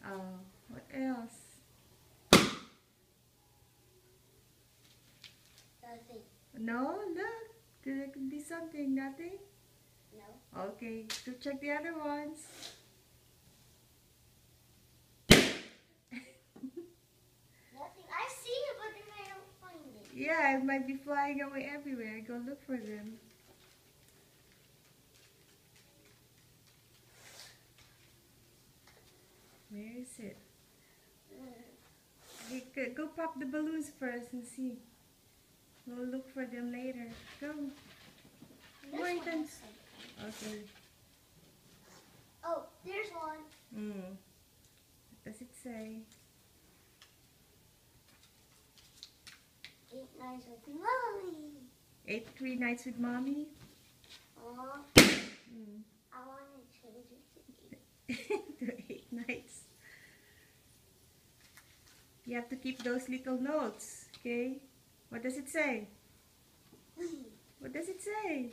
Oh, what else? Nothing. No, look. There could be something. Nothing? No. Okay, go check the other ones. Nothing. I see it, but then I don't find it. Yeah, it might be flying away everywhere. Go look for them. Where is it? Hey, go pop the balloons first and see. We'll look for them later. Go. This Wait one and... has something. Okay. Oh, there's one. What does it say? 8 nights with mommy. 83 nights with mommy? I want to change it to 8. To 8 nights. You have to keep those little notes, okay? What does it say? What does it say?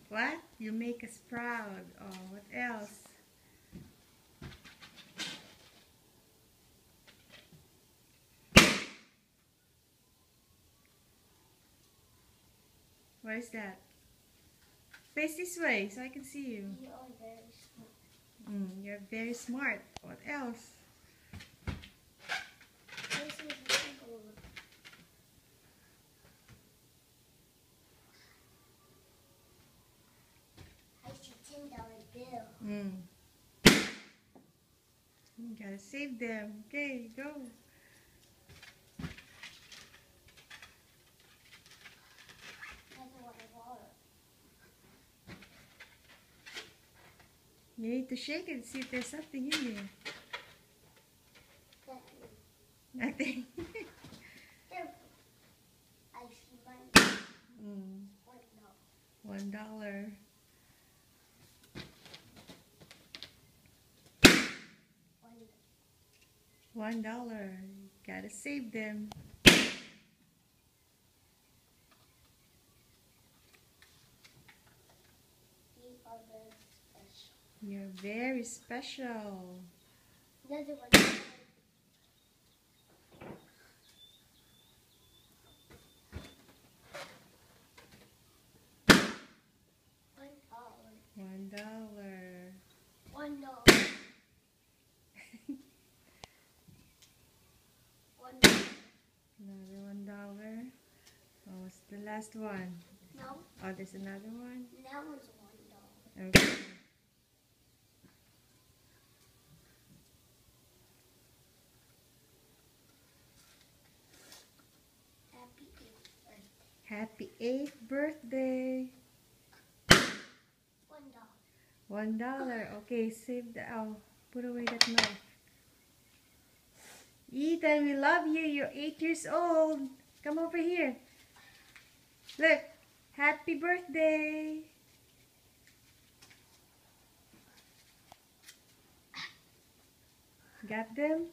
What? You make us proud. Oh, what else? Where's that? Face this way so I can see you. You are very smart. You're very smart. What else? This is a simple one. I see $10 bill. You gotta save them. Okay, go. Another one of water. You need to shake it and see if there's something in there. Nothing. There. I see money. $1. $1. Gotta save them. You are very special. You're very special. Another one. $1. $1. Another $1. Oh, what's the last one? No. Oh, there's another one? That one's $1. Okay. Happy 8th Happy birthday. 8th birthday. $1. $1. Okay, save the... Oh, put away that knife. Ethan, we love you. You're 8 years old. Come over here. Look. Happy birthday. Got them?